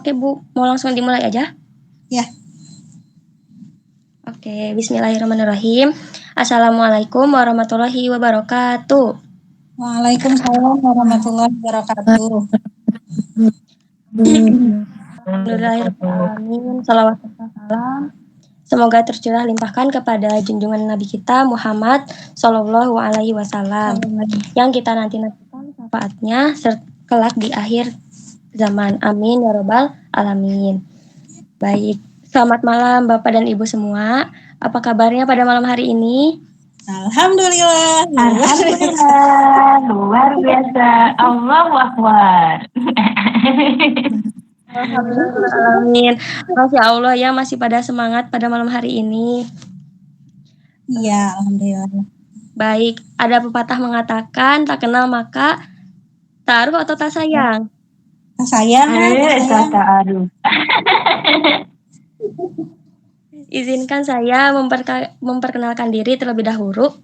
Oke Bu, mau langsung dimulai aja? Ya. Oke, bismillahirrahmanirrahim. Assalamualaikum warahmatullahi wabarakatuh. Waalaikumsalam warahmatullahi wabarakatuh. Alhamdulillahirrahmanirrahim. Salawat serta salam semoga tercurah limpahkan kepada junjungan Nabi kita Muhammad Shallallahu Alaihi Wasallam yang kita nantikan syafaatnya kelak di akhir zaman. Amin ya robbal alamin. Baik, selamat malam Bapak dan Ibu semua. Apa kabarnya pada malam hari ini? Alhamdulillah. Luar biasa. Allahu Akbar. Alhamdulillah. Masya Allah ya, masih pada semangat pada malam hari ini. Iya, alhamdulillah. Baik, ada pepatah mengatakan tak kenal maka taruh atau tak sayang. Tak sayang. Aduh. Izinkan saya memperkenalkan diri terlebih dahulu.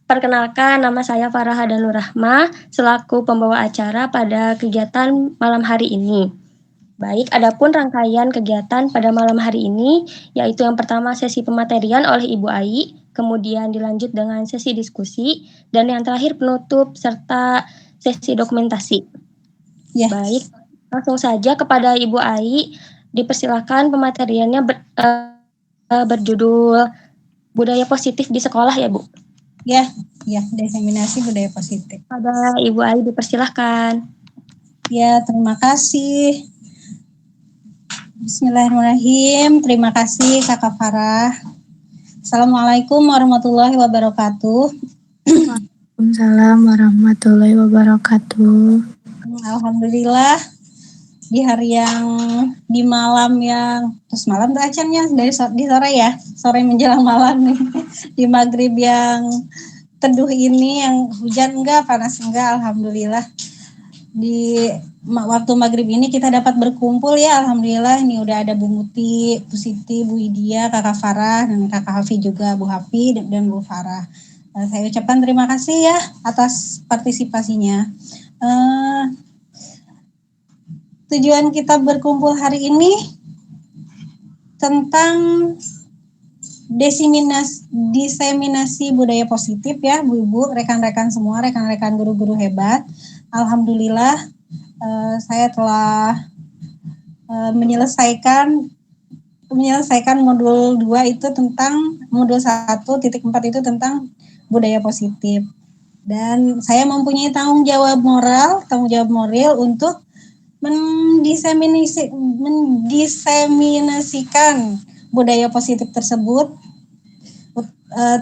Perkenalkan, nama saya Farah Hadanur Rahma selaku pembawa acara pada kegiatan malam hari ini. Baik, adapun rangkaian kegiatan pada malam hari ini yaitu yang pertama sesi pematerian oleh Ibu Ai, kemudian dilanjut dengan sesi diskusi, dan yang terakhir penutup serta sesi dokumentasi. Ya. Baik, langsung saja kepada Ibu Ai, dipersilakan pemateriannya berjudul Budaya Positif di Sekolah ya Bu? Ya, diseminasi budaya positif. Pada Ibu Ai dipersilakan. Ya, terima kasih. Bismillahirrahmanirrahim. Terima kasih Kakak Farah. Assalamualaikum warahmatullahi wabarakatuh. Waalaikumsalam warahmatullahi wabarakatuh. Alhamdulillah di hari yang di malam yang terus malam tuh acaranya dari di sore ya, sore menjelang malam nih. Di maghrib yang teduh ini, yang hujan enggak, panas enggak, alhamdulillah. Di waktu maghrib ini kita dapat berkumpul ya, alhamdulillah. Ini udah ada Bu Muti, Bu Siti, Bu Idia, Kakak Farah, dan Kakak Hafi juga, Bu Hafi dan Bu Farah. Saya ucapkan terima kasih ya atas partisipasinya. Tujuan kita berkumpul hari ini tentang diseminasi budaya positif ya, Bu-ibu, rekan-rekan semua, rekan-rekan guru-guru hebat. Alhamdulillah saya telah menyelesaikan modul 2 itu tentang modul 1.4 itu tentang budaya positif. Dan saya mempunyai tanggung jawab moral untuk mendiseminasikan budaya positif tersebut,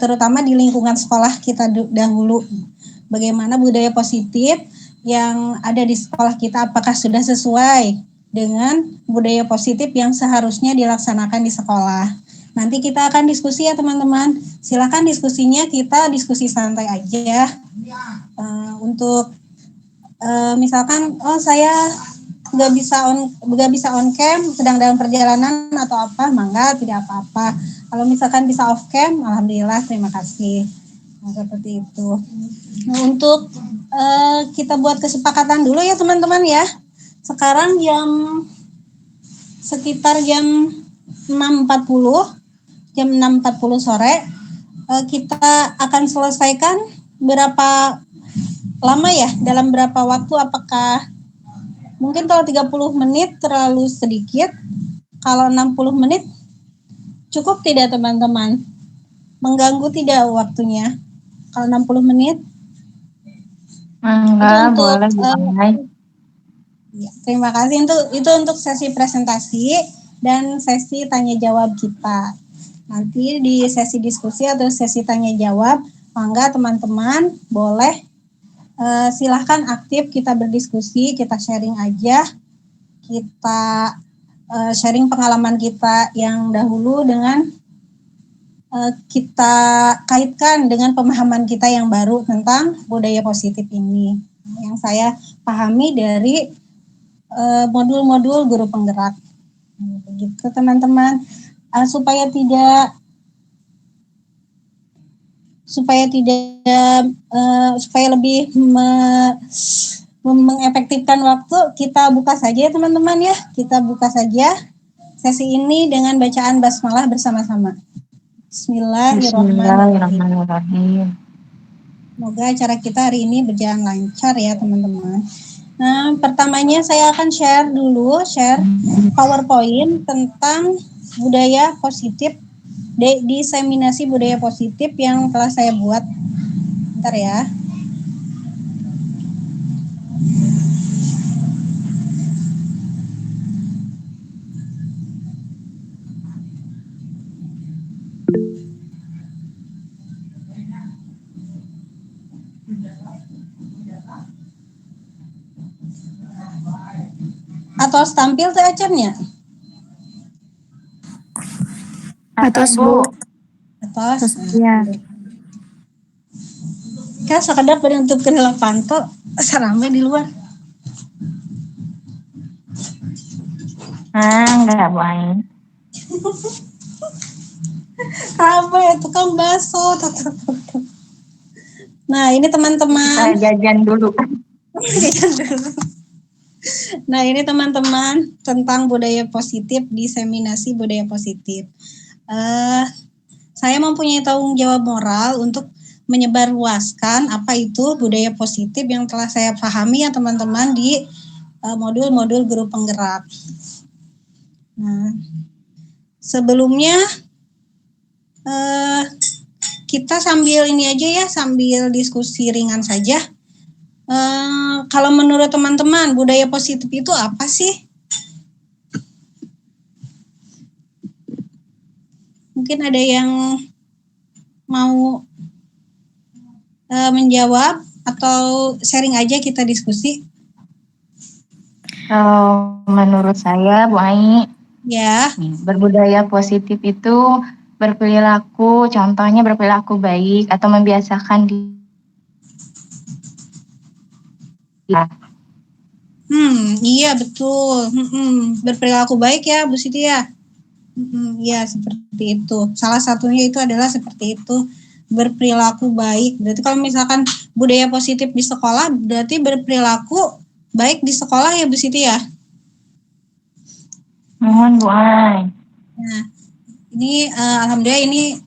terutama di lingkungan sekolah kita dahulu. Bagaimana budaya positif yang ada di sekolah kita, apakah sudah sesuai dengan budaya positif yang seharusnya dilaksanakan di sekolah. Nanti kita akan diskusi ya teman-teman. Silakan diskusinya, kita diskusi santai aja. Untuk misalkan saya nggak bisa on cam, sedang dalam perjalanan atau apa, mangga, tidak apa-apa. Kalau misalkan bisa off cam, alhamdulillah, terima kasih. Seperti itu. Nah, untuk kita buat kesepakatan dulu ya teman-teman ya. Sekarang sekitar jam 6.40 sore, kita akan selesaikan berapa lama ya, dalam berapa waktu, apakah mungkin kalau 30 menit terlalu sedikit, kalau 60 menit cukup tidak teman-teman? Mengganggu tidak waktunya? Kalau 60 menit? Enggak, boleh dimulai. Ya, terima kasih. Itu untuk sesi presentasi dan sesi tanya jawab kita. Nanti di sesi diskusi atau sesi tanya jawab, mangga teman-teman boleh silahkan aktif, kita berdiskusi, kita sharing aja, kita sharing pengalaman kita yang dahulu dengan kita kaitkan dengan pemahaman kita yang baru tentang budaya positif ini, yang saya pahami dari modul-modul guru penggerak. Begitu teman-teman, supaya lebih mengefektifkan waktu, kita buka saja ya teman-teman ya. Kita buka saja sesi ini dengan bacaan basmalah bersama-sama. Bismillahirrahmanirrahim. Bismillahirrahmanirrahim. Semoga acara kita hari ini berjalan lancar ya teman-teman. Nah, pertamanya saya akan share PowerPoint tentang budaya positif, diseminasi budaya positif yang telah saya buat. Bentar ya. Atau tampil tuh acaranya? Atas Bu. Atas. Ya. Kan sekedar untuk kenal panto serame di luar. Enggak, Bu Ain. Apa ya tukang bakso. Nah, ini teman-teman. Kita jajan dulu. Nah, ini teman-teman tentang budaya positif, diseminasi budaya positif. Saya mempunyai tanggung jawab moral untuk menyebarluaskan apa itu budaya positif yang telah saya pahami ya teman-teman di modul-modul guru penggerak. Nah, sebelumnya kita sambil ini aja ya, sambil diskusi ringan saja. Kalau menurut teman-teman, budaya positif itu apa sih? Mungkin ada yang mau menjawab atau sharing aja kita diskusi. Kalau menurut saya, Bu Ai, Ya. berbudaya positif itu contohnya berperilaku baik atau membiasakan Iya betul. Berperilaku baik ya Bu Siti ya. Iya seperti itu. Salah satunya itu adalah seperti itu, berperilaku baik. Berarti kalau misalkan budaya positif di sekolah, berarti berperilaku baik di sekolah ya Bu Siti ya. Mohon Bu Ai. Nah, ini alhamdulillah ini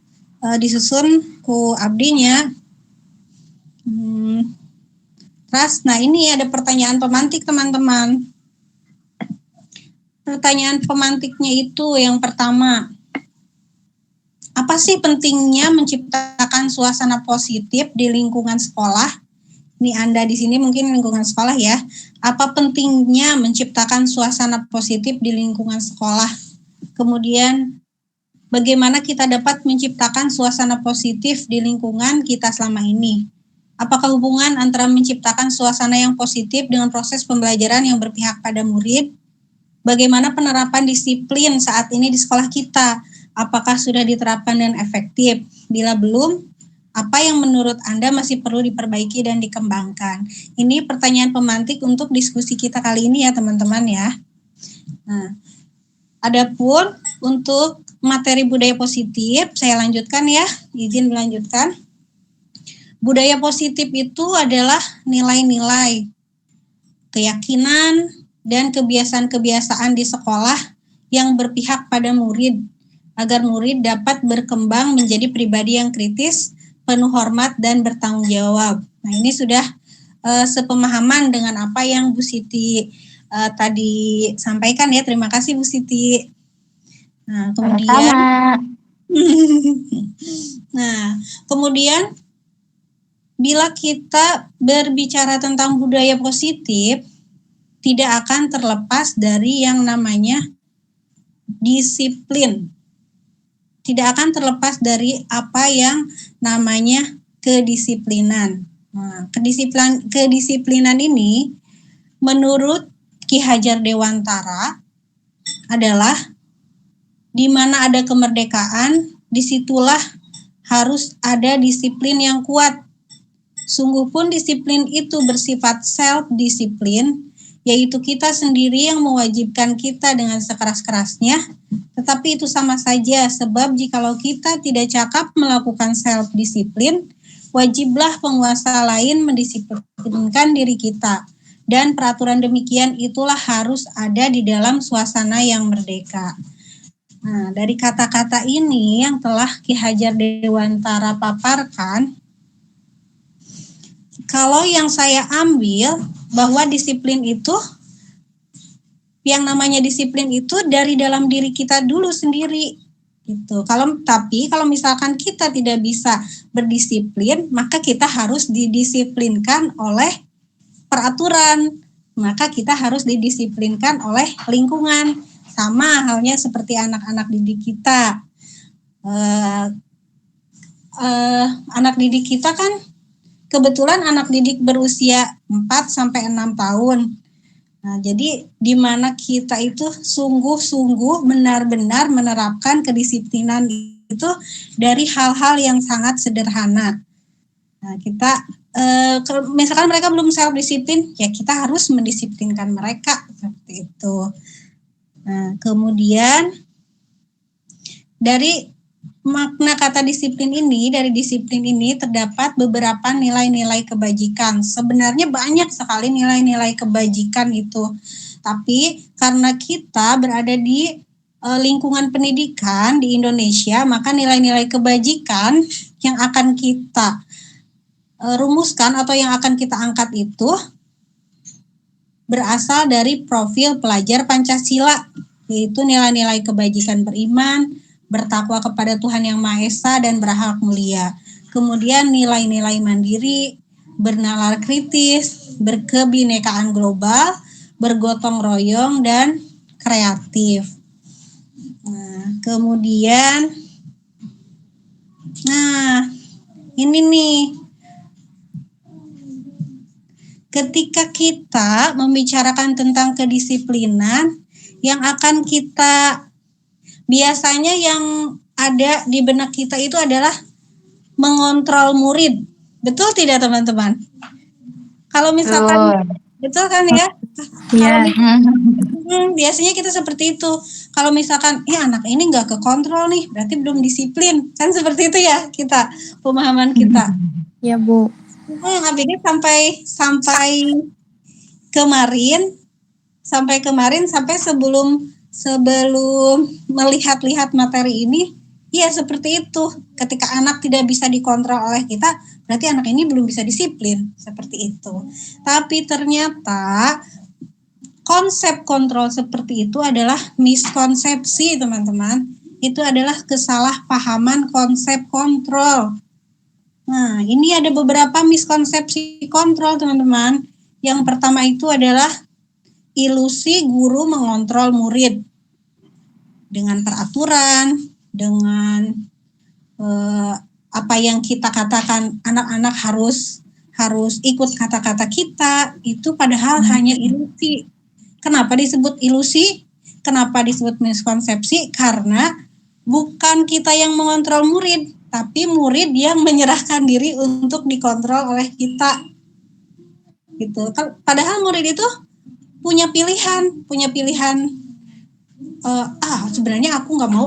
disusun ku abdinya. Terus, nah ini ada pertanyaan pemantik teman-teman. Pertanyaan pemantiknya itu yang pertama, apa sih pentingnya menciptakan suasana positif di lingkungan sekolah? Ini Anda di sini mungkin lingkungan sekolah ya. Apa pentingnya menciptakan suasana positif di lingkungan sekolah? Kemudian bagaimana kita dapat menciptakan suasana positif di lingkungan kita selama ini? Apakah hubungan antara menciptakan suasana yang positif dengan proses pembelajaran yang berpihak pada murid? Bagaimana penerapan disiplin saat ini di sekolah kita? Apakah sudah diterapkan dan efektif? Bila belum, apa yang menurut Anda masih perlu diperbaiki dan dikembangkan? Ini pertanyaan pemantik untuk diskusi kita kali ini ya teman-teman ya. Nah, adapun untuk materi budaya positif, saya lanjutkan ya, izin melanjutkan. Budaya positif itu adalah nilai-nilai, keyakinan, dan kebiasaan-kebiasaan di sekolah yang berpihak pada murid, agar murid dapat berkembang menjadi pribadi yang kritis, penuh hormat, dan bertanggung jawab. Nah, ini sudah sepemahaman dengan apa yang Bu Siti tadi sampaikan ya. Terima kasih Bu Siti. Nah, kemudian bila kita berbicara tentang budaya positif, tidak akan terlepas dari yang namanya disiplin. Tidak akan terlepas dari apa yang namanya kedisiplinan. Nah, kedisiplinan ini menurut Ki Hajar Dewantara adalah di mana ada kemerdekaan, disitulah harus ada disiplin yang kuat. Sungguh pun disiplin itu bersifat self-disiplin, yaitu kita sendiri yang mewajibkan kita dengan sekeras-kerasnya, tetapi itu sama saja sebab jikalau kita tidak cakap melakukan self-disiplin, wajiblah penguasa lain mendisiplinkan diri kita. dan peraturan demikian itulah harus ada di dalam suasana yang merdeka. Nah, dari kata-kata ini yang telah Ki Hajar Dewantara paparkan, kalau yang saya ambil bahwa disiplin itu, yang namanya disiplin itu dari dalam diri kita dulu sendiri gitu. Tapi kalau misalkan kita tidak bisa berdisiplin, maka kita harus didisiplinkan oleh peraturan, maka kita harus didisiplinkan oleh lingkungan. Sama halnya seperti anak-anak didik kita. Anak didik kita kan kebetulan anak didik berusia 4-6 tahun. Nah, jadi di mana kita itu sungguh-sungguh benar-benar menerapkan kedisiplinan itu dari hal-hal yang sangat sederhana. Nah, kita misalkan mereka belum self disiplin, ya kita harus mendisiplinkan mereka seperti itu. Nah, kemudian dari makna kata disiplin ini, dari disiplin ini terdapat beberapa nilai-nilai kebajikan. Sebenarnya banyak sekali nilai-nilai kebajikan itu. Tapi karena kita berada di lingkungan pendidikan di Indonesia, maka nilai-nilai kebajikan yang akan kita rumuskan atau yang akan kita angkat itu berasal dari profil pelajar Pancasila, yaitu nilai-nilai kebajikan beriman, bertakwa kepada Tuhan Yang Maha Esa dan berakhlak mulia. Kemudian nilai-nilai mandiri, bernalar kritis, berkebinekaan global, bergotong royong, dan kreatif. Nah, kemudian, ini nih, ketika kita membicarakan tentang kedisiplinan, yang akan kita biasanya yang ada di benak kita itu adalah mengontrol murid. Betul tidak teman-teman? Kalau misalkan, betul kan ya? Iya. Biasanya kita seperti itu. Kalau misalkan, anak ini nggak kekontrol nih, berarti belum disiplin. Kan seperti itu ya kita, pemahaman kita. Iya, Bu. Abisnya sampai kemarin, sampai sebelum melihat-lihat materi ini, ya seperti itu. Ketika anak tidak bisa dikontrol oleh kita, berarti anak ini belum bisa disiplin, seperti itu. Tapi ternyata konsep kontrol seperti itu adalah miskonsepsi, teman-teman. Itu adalah kesalahpahaman konsep kontrol. Nah, ini ada beberapa miskonsepsi kontrol, teman-teman. Yang pertama itu adalah ilusi guru mengontrol murid dengan peraturan, dengan apa yang kita katakan anak-anak harus ikut kata-kata kita, itu padahal hanya ilusi. Kenapa disebut ilusi? Kenapa disebut miskonsepsi? Karena bukan kita yang mengontrol murid, tapi murid yang menyerahkan diri untuk dikontrol oleh kita. Gitu. Padahal murid itu punya pilihan sebenarnya aku nggak mau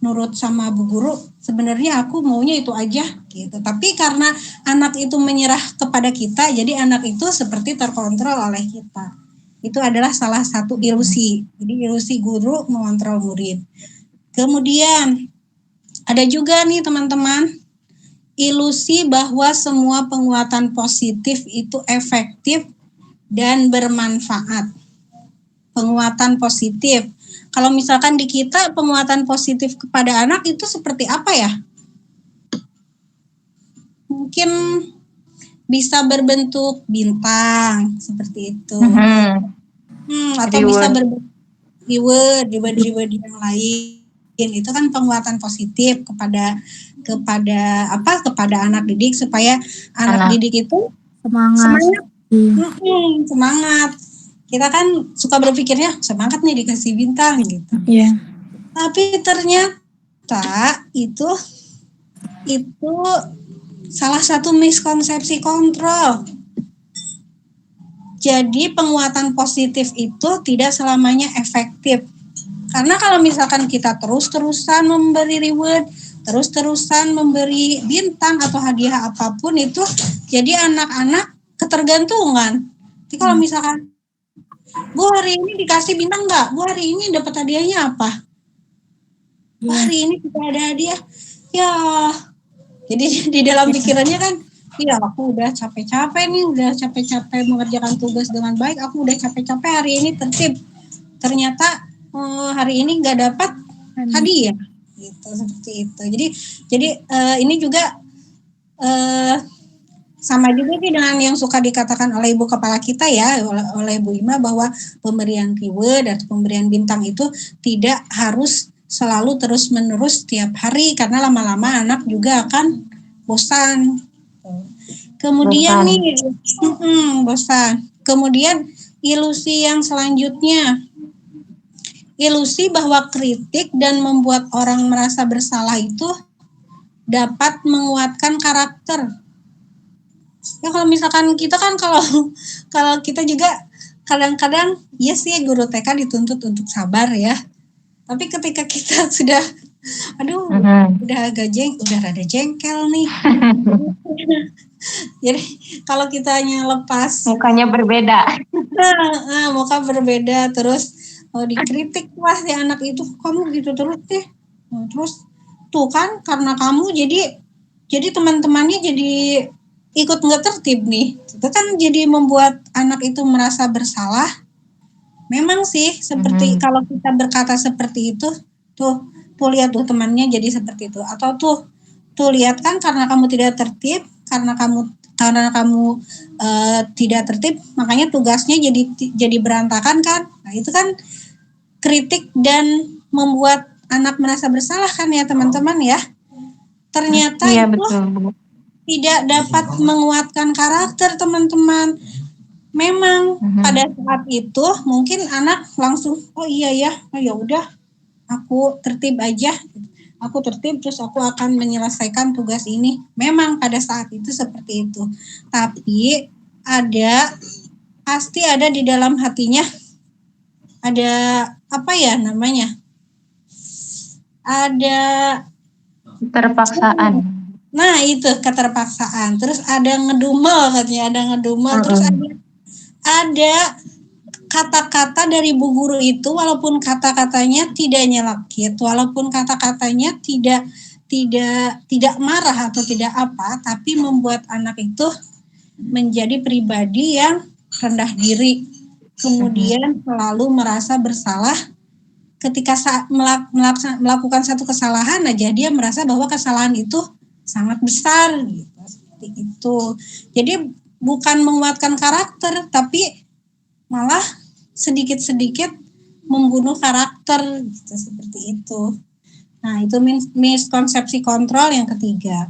nurut sama bu guru, sebenarnya aku maunya itu aja gitu. Tapi karena anak itu menyerah kepada kita, jadi anak itu seperti terkontrol oleh kita. Itu adalah salah satu ilusi. Jadi ilusi guru mengontrol murid. Kemudian ada juga nih teman-teman, ilusi bahwa semua penguatan positif itu efektif dan bermanfaat. Penguatan positif. Kalau misalkan di kita penguatan positif kepada anak itu seperti apa ya? Mungkin bisa berbentuk bintang seperti itu. Atau bisa berbentuk reward yang lain. Itu kan penguatan positif kepada anak didik supaya anak didik itu semangat. Kita kan suka berpikirnya semangat nih dikasih bintang gitu. Iya. Tapi ternyata itu salah satu miskonsepsi kontrol. Jadi penguatan positif itu tidak selamanya efektif. Karena kalau misalkan kita terus-terusan memberi reward, terus-terusan memberi bintang atau hadiah apapun itu, jadi anak-anak ketergantungan. Jadi kalau misalkan, Bu hari ini dikasih bintang nggak? Bu hari ini dapat hadiahnya apa? Bu hari ini kita ada hadiah. Ya, jadi di dalam pikirannya kan, iya aku udah capek-capek nih, udah capek-capek mengerjakan tugas dengan baik, aku udah capek-capek hari ini tertib. Ternyata hari ini nggak dapat hadiah, gitu seperti itu. Jadi ini juga sama juga nih dengan yang suka dikatakan oleh ibu kepala kita ya, oleh Bu Ima, bahwa pemberian reward atau pemberian bintang itu tidak harus selalu terus menerus setiap hari, karena lama-lama anak juga akan bosan. Kemudian nih, bosan. Kemudian ilusi yang selanjutnya, ilusi bahwa kritik dan membuat orang merasa bersalah itu dapat menguatkan karakter. Ya kalau misalkan kita kan kalau kita juga kadang-kadang ya sih guru TK dituntut untuk sabar ya. Tapi ketika kita sudah udah rada jengkel nih. Jadi kalau kitanya lepas Mukanya berbeda. muka berbeda, terus dikritik wah si anak itu, kamu gitu terus deh. Terus tuh kan karena kamu jadi teman-temannya jadi ikut nggak tertib nih. Itu kan jadi membuat anak itu merasa bersalah. Memang sih seperti kalau kita berkata seperti itu, tuh lihat tuh temannya jadi seperti itu, atau tuh lihat kan karena kamu tidak tertib, karena kamu tidak tertib, makanya tugasnya jadi berantakan kan. Nah itu kan kritik dan membuat anak merasa bersalah kan ya teman-teman ya. Ternyata Iya, itu betul, Bu. tidak dapat menguatkan karakter teman-teman. Memang pada saat itu mungkin anak langsung oh iya ya, oh ya udah aku tertib aja. Aku tertib terus aku akan menyelesaikan tugas ini. Memang pada saat itu seperti itu. Tapi pasti ada di dalam hatinya, ada apa ya namanya? Ada Keterpaksaan. Nah itu keterpaksaan. Terus ada ngedumel katanya, ada ngedumel. Terus ada kata-kata dari bu guru itu, walaupun kata-katanya tidak nyelakit, walaupun kata-katanya tidak marah atau tidak apa, tapi membuat anak itu menjadi pribadi yang rendah diri, kemudian selalu merasa bersalah. Ketika melakukan satu kesalahan aja, dia merasa bahwa kesalahan itu sangat besar gitu, seperti itu. Jadi bukan menguatkan karakter, tapi malah sedikit-sedikit membunuh karakter gitu, seperti itu. Nah, itu miskonsepsi kontrol yang ketiga.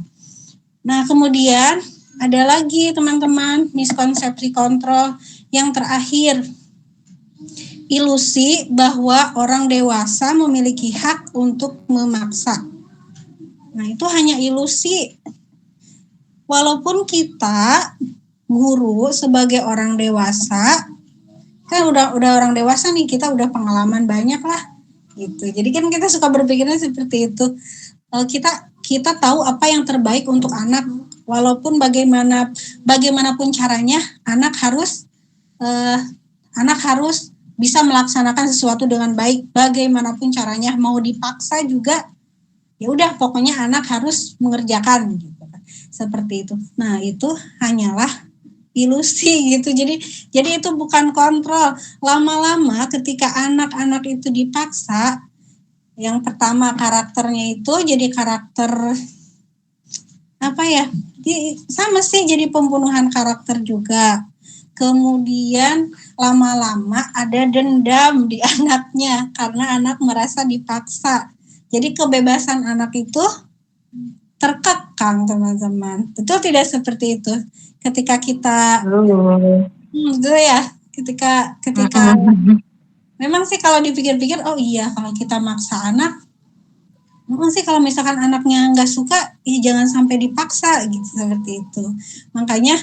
Nah, kemudian ada lagi teman-teman miskonsepsi kontrol yang terakhir. Ilusi bahwa orang dewasa memiliki hak untuk memaksa. Nah, itu hanya ilusi. Walaupun kita guru sebagai orang dewasa, kan udah orang dewasa nih, kita udah pengalaman banyak lah gitu. Jadi kan kita suka berpikirnya seperti itu. Kita tahu apa yang terbaik untuk anak, walaupun bagaimanapun caranya anak harus bisa melaksanakan sesuatu dengan baik, bagaimanapun caranya, mau dipaksa juga ya udah pokoknya anak harus mengerjakan gitu. Seperti itu. Nah, itu hanyalah ilusi gitu. Jadi itu bukan kontrol. Lama-lama ketika anak-anak itu dipaksa, yang pertama karakternya itu jadi karakter apa ya? Sama sih, jadi pembunuhan karakter juga. Kemudian lama-lama ada dendam di anaknya karena anak merasa dipaksa. Jadi kebebasan anak itu terkekang, teman-teman. Betul tidak seperti itu? Ketika kita betul ya, ketika memang sih kalau dipikir-pikir, oh iya kalau kita maksa anak, memang sih kalau misalkan anaknya nggak suka, ya jangan sampai dipaksa gitu, seperti itu. Makanya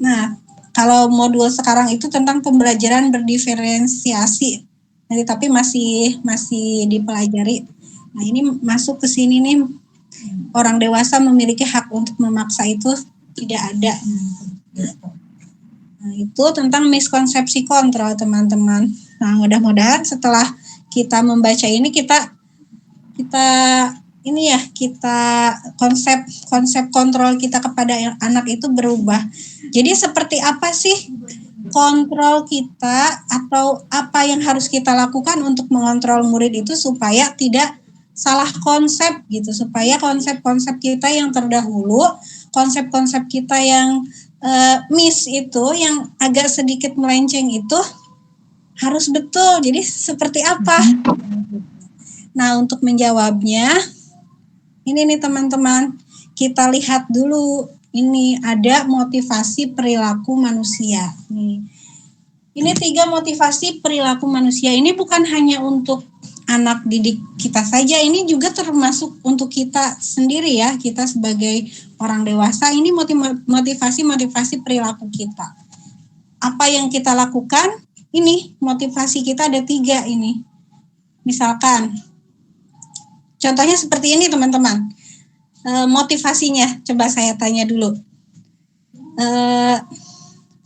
nah kalau modul sekarang itu tentang pembelajaran berdiferensiasi, tapi masih dipelajari. Nah ini masuk ke sini nih, orang dewasa memiliki hak untuk memaksa itu tidak ada. Nah, itu tentang miskonsepsi kontrol, teman-teman. Nah, mudah-mudahan setelah kita membaca ini kita ini ya, kita konsep kontrol kita kepada anak itu berubah. Jadi seperti apa sih kontrol kita atau apa yang harus kita lakukan untuk mengontrol murid itu supaya tidak salah konsep gitu, supaya konsep-konsep kita yang terdahulu, konsep-konsep kita yang miss itu, yang agak sedikit melenceng itu harus betul. Jadi seperti apa? Nah, untuk menjawabnya, ini nih teman-teman, kita lihat dulu. Ini ada motivasi perilaku manusia. Ini 3 motivasi perilaku manusia. Ini bukan hanya untuk anak didik kita saja, ini juga termasuk untuk kita sendiri ya, kita sebagai orang dewasa. Ini motivasi perilaku kita. Apa yang kita lakukan? Ini motivasi kita ada 3 ini. Misalkan, contohnya seperti ini teman-teman. Motivasinya, coba saya tanya dulu.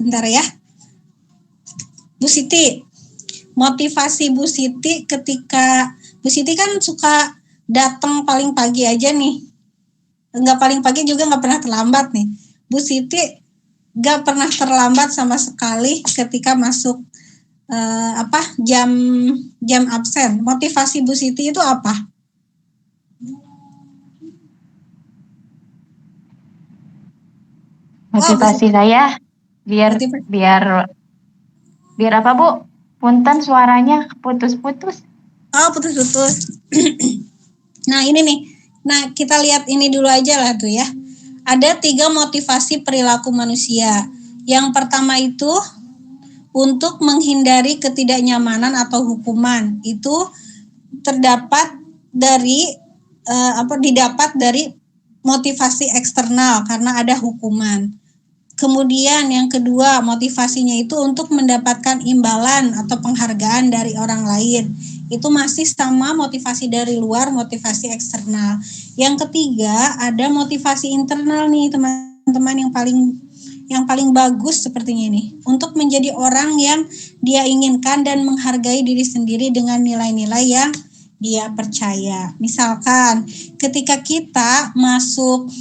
Bentar ya. Bu Siti, motivasi Bu Siti ketika Bu Siti kan suka datang paling pagi aja nih. Enggak paling pagi juga enggak pernah terlambat nih. Bu Siti enggak pernah terlambat sama sekali ketika masuk jam absen. Motivasi Bu Siti itu apa? Motivasi saya biar apa Bu? Punten suaranya putus-putus. Oh, putus-putus. Nah, ini nih. Nah, kita lihat ini dulu aja lah tuh ya. Ada 3 motivasi perilaku manusia. Yang pertama itu untuk menghindari ketidaknyamanan atau hukuman. Itu terdapat didapat dari motivasi eksternal karena ada hukuman. Kemudian yang kedua, motivasinya itu untuk mendapatkan imbalan atau penghargaan dari orang lain. Itu masih sama motivasi dari luar, motivasi eksternal. Yang ketiga, ada motivasi internal nih teman-teman, yang paling bagus sepertinya ini. Untuk menjadi orang yang dia inginkan dan menghargai diri sendiri dengan nilai-nilai yang dia percaya. Misalkan ketika kita masuk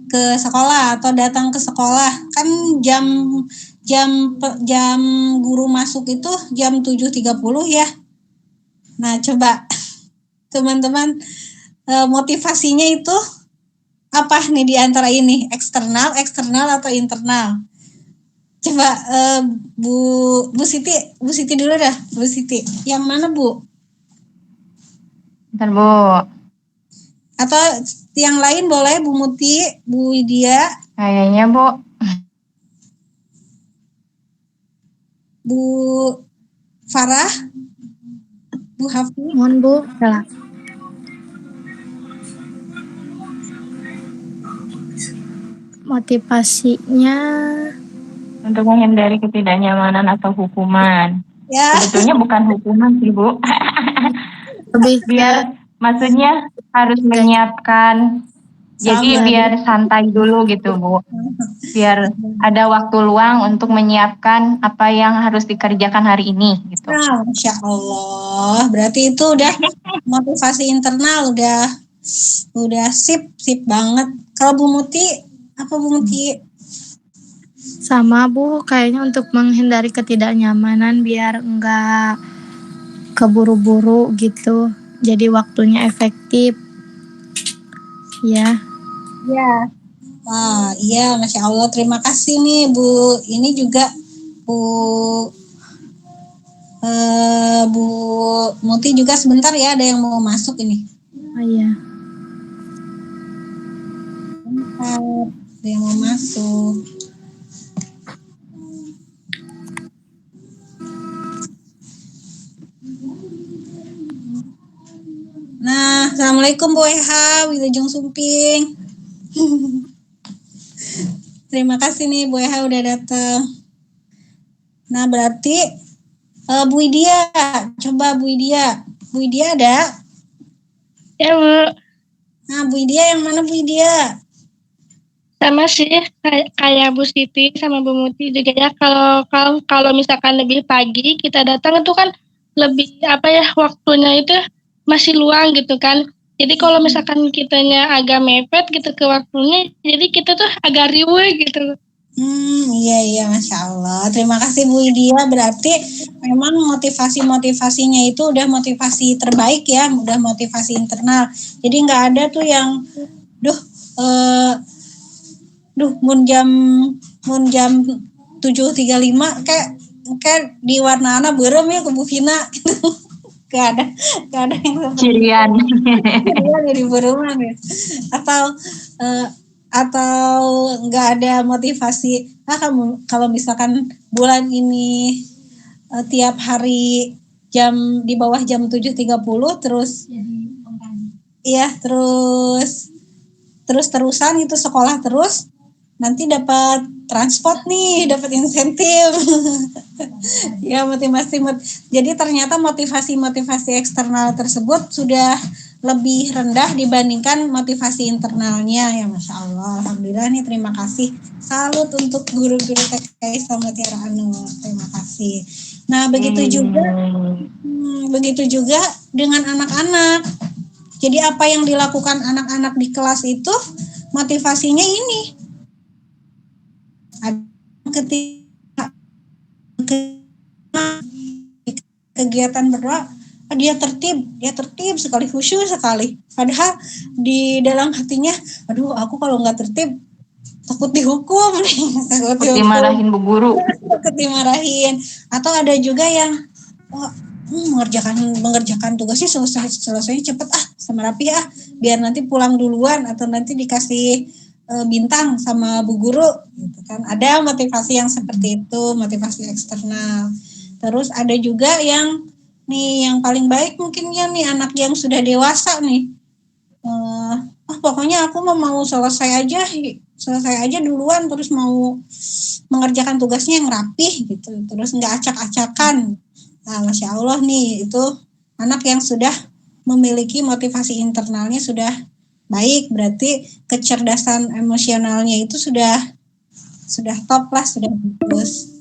ke sekolah atau datang ke sekolah, kan jam guru masuk itu jam 7.30 ya. Nah, coba teman-teman, motivasinya itu apa nih di antara ini? Eksternal atau internal? Coba Bu Siti dulu dah, Bu Siti. Yang mana, Bu? Bentar, Bu. Atau yang lain boleh, Bu Muti, Bu Widya. Kayaknya, Bu. Bu Farah, Bu Hafi. Mohon Bu. Motivasinya Untuk menghindari ketidaknyamanan atau hukuman. Ya. Sebetulnya bukan hukuman sih, Bu. lebih Biar maksudnya harus menyiapkan. Jadi biar santai dulu gitu, Bu. Biar ada waktu luang untuk menyiapkan apa yang harus dikerjakan hari ini gitu. Nah, Masya Allah. Berarti itu udah motivasi internal, udah sip banget. Kalau Bu Muti, apa Bu Muti? sama Bu, kayaknya untuk menghindari ketidaknyamanan biar enggak keburu-buru gitu. Jadi waktunya efektif. Ya. Ya. Wah, iya, Masya Allah. Terima kasih nih Bu. Ini juga Bu Muti juga sebentar ya, ada yang mau masuk ini. Oh iya. Bentar, ada yang mau masuk. Nah, Assalamualaikum Bu Eha, Wilujeng Sumping. Terima kasih nih Bu Eha udah datang. Nah, berarti Bu Widya, coba Bu Widya. Bu Widya ada? Ya, Bu. Nah, Bu Widya yang mana Bu Widya? Sama sih kayak Bu Siti sama Bu Muti juga ya, kalau misalkan lebih pagi kita datang itu kan lebih apa ya, waktunya itu masih luang gitu kan. Jadi kalau misalkan kitanya agak mepet gitu ke waktunya, jadi kita tuh agak riweuh gitu. Iya, Masya Allah. Terima kasih Bu Idia. Berarti memang motivasinya itu udah motivasi terbaik ya, udah motivasi internal. Jadi nggak ada tuh yang, mun jam 7.35 kayak di warna berem ya ke Bu Vina gitu. Gak ada yang seperti Cirian. jadi berulang ya. Atau nggak ada motivasi. Kalau misalkan bulan ini tiap hari di bawah jam 7.30 terus iya terusan itu sekolah terus, nanti dapat transport nih, dapat insentif. Ya jadi ternyata motivasi eksternal tersebut sudah lebih rendah dibandingkan motivasi internalnya ya, Masya Allah. Alhamdulillah nih, terima kasih. Salut untuk guru-guru TKI sama Tiara Anu, terima kasih. Nah begitu juga dengan anak-anak. Jadi apa yang dilakukan anak-anak di kelas itu motivasinya ini. Ketika kegiatan berdoa, dia tertib sekali, khusyuk sekali. Padahal di dalam hatinya, aduh aku kalau nggak tertib takut dihukum nih, takut dimarahin Bu Guru. Takut dimarahin. Atau ada juga yang mengerjakan tugasnya selesai cepet sama rapi biar nanti pulang duluan atau nanti dikasih bintang sama Bu Guru gitu kan. Ada motivasi yang seperti itu, motivasi eksternal. Terus ada juga yang paling baik mungkin ya nih, anak yang sudah dewasa nih, pokoknya aku mau selesai aja duluan, terus mau mengerjakan tugasnya yang rapih gitu, terus nggak acak-acakan. Nah, Masya Allah nih, itu anak yang sudah memiliki motivasi internalnya sudah baik, berarti kecerdasan emosionalnya itu sudah top lah, sudah bagus.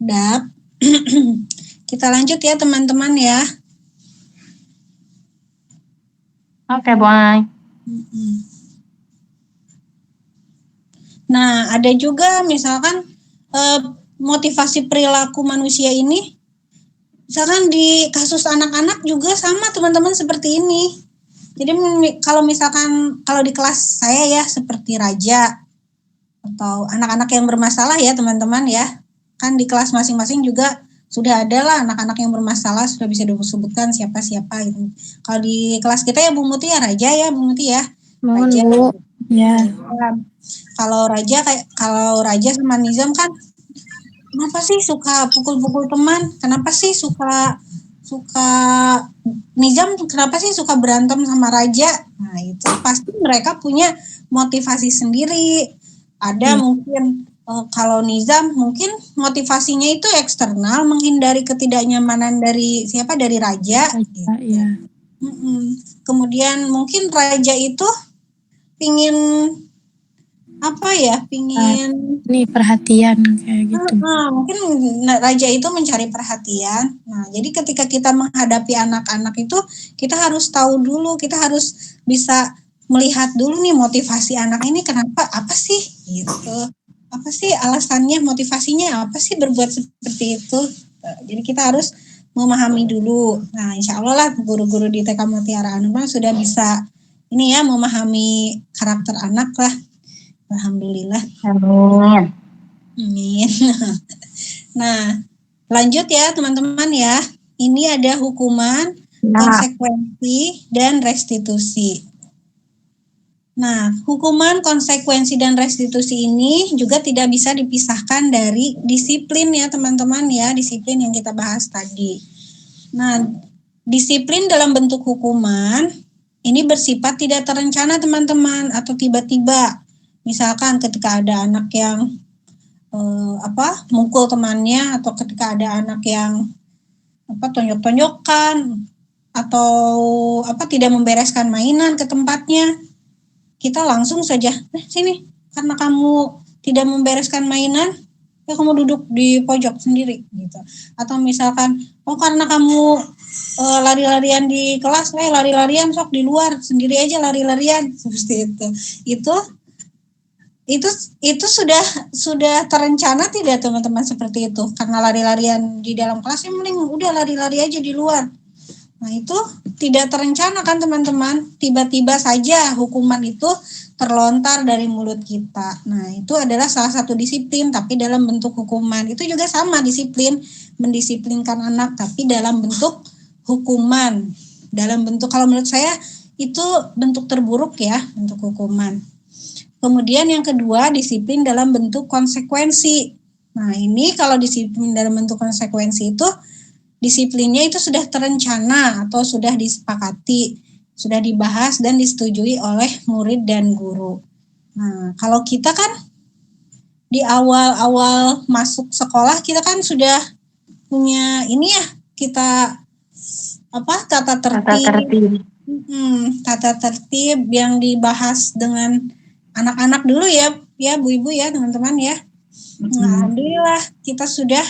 Dap, kita lanjut ya teman-teman ya. Oke, Boy. Nah, ada juga misalkan motivasi perilaku manusia ini, misalkan di kasus anak-anak juga sama teman-teman seperti ini. Jadi kalau di kelas saya ya seperti Raja atau anak-anak yang bermasalah ya teman-teman ya, kan di kelas masing-masing juga sudah ada lah anak-anak yang bermasalah, sudah bisa disebutkan siapa-siapa gitu. Kalau di kelas kita ya Bu Muti ya Raja ya, Bu Muti ya. Raja. Ya. Kalau Raja sama Nizam kan, kenapa sih suka pukul-pukul teman? Kenapa sih suka Nizam? Kenapa sih suka berantem sama Raja? Nah itu pasti mereka punya motivasi sendiri. Ada mungkin kalau Nizam mungkin motivasinya itu eksternal, menghindari ketidaknyamanan dari Raja. Gitu. Ya. Kemudian mungkin Raja itu pingin perhatian kayak gitu. Mungkin Raja itu mencari perhatian. Nah, jadi ketika kita menghadapi anak-anak itu, kita harus tahu dulu, kita harus bisa melihat dulu nih motivasi anak ini kenapa, apa sih gitu. Apa sih alasannya, motivasinya apa sih berbuat seperti itu. Jadi kita harus memahami dulu. Nah, insya Allah lah guru-guru di TK Mutiara Anuma sudah bisa ini ya, memahami karakter anak lah. Alhamdulillah. Amin. Amin. Nah, lanjut ya teman-teman ya. Ini ada hukuman, konsekuensi, dan restitusi. Nah, hukuman, konsekuensi, dan restitusi ini juga tidak bisa dipisahkan dari disiplin ya teman-teman ya. Disiplin yang kita bahas tadi. Nah, disiplin dalam bentuk hukuman ini bersifat tidak terencana teman-teman atau tiba-tiba. Misalkan ketika ada anak yang mukul temannya, atau ketika ada anak yang tonjok-tonjokan, atau tidak membereskan mainan ke tempatnya, kita langsung saja, sini, karena kamu tidak membereskan mainan, ya kamu duduk di pojok sendiri gitu. Atau misalkan, karena kamu lari-larian di kelas, lari-larian sok di luar sendiri aja lari-larian, seperti itu. Itu sudah terencana tidak teman-teman seperti itu? Karena lari-larian di dalam kelas, mending udah lari-lari aja di luar. Nah, itu tidak terencana kan teman-teman, tiba-tiba saja hukuman itu terlontar dari mulut kita. Nah, itu adalah salah satu disiplin, tapi dalam bentuk hukuman. Itu juga sama disiplin, mendisiplinkan anak, tapi dalam bentuk hukuman. Dalam bentuk, kalau menurut saya itu bentuk terburuk ya, bentuk hukuman. Kemudian yang kedua, disiplin dalam bentuk konsekuensi. Nah, ini kalau disiplin dalam bentuk konsekuensi itu, disiplinnya itu sudah terencana atau sudah disepakati, sudah dibahas dan disetujui oleh murid dan guru. Nah, kalau kita kan di awal-awal masuk sekolah kita kan sudah punya ini ya, kita tata tertib. Tata tertib yang dibahas dengan anak-anak dulu ya Bu Ibu ya teman-teman ya. Nah, alhamdulillah kita sudah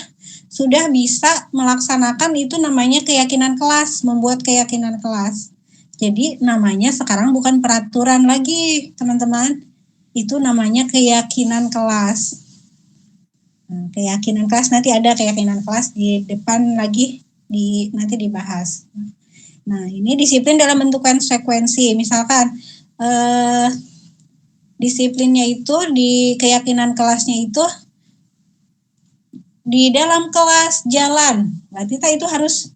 bisa melaksanakan itu namanya keyakinan kelas, membuat keyakinan kelas. Jadi namanya sekarang bukan peraturan lagi teman-teman, itu namanya keyakinan kelas. Nah, keyakinan kelas nanti ada keyakinan kelas di depan lagi nanti dibahas. Nah, ini disiplin dalam bentuk konsekuensi. Misalkan disiplinnya itu di keyakinan kelasnya itu di dalam kelas jalan, berarti itu harus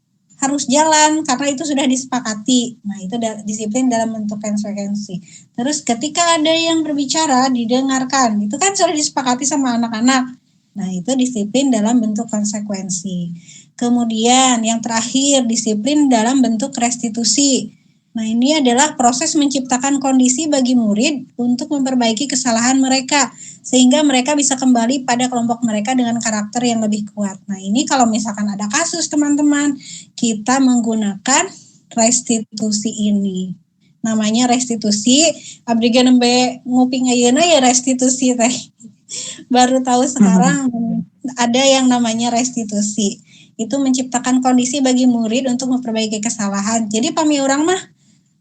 jalan karena itu sudah disepakati. Nah, itu disiplin dalam bentuk konsekuensi. Terus ketika ada yang berbicara didengarkan, itu kan sudah disepakati sama anak-anak. Nah, itu disiplin dalam bentuk konsekuensi. Kemudian yang terakhir, disiplin dalam bentuk restitusi. Nah, ini adalah proses menciptakan kondisi bagi murid untuk memperbaiki kesalahan mereka, sehingga mereka bisa kembali pada kelompok mereka dengan karakter yang lebih kuat. Nah, ini kalau misalkan ada kasus teman-teman, kita menggunakan restitusi ini. Namanya restitusi, abdi nembe nguping ayeuna ya restitusi teh. Baru tahu sekarang ada yang namanya restitusi. Itu menciptakan kondisi bagi murid untuk memperbaiki kesalahan. Jadi pami orang mah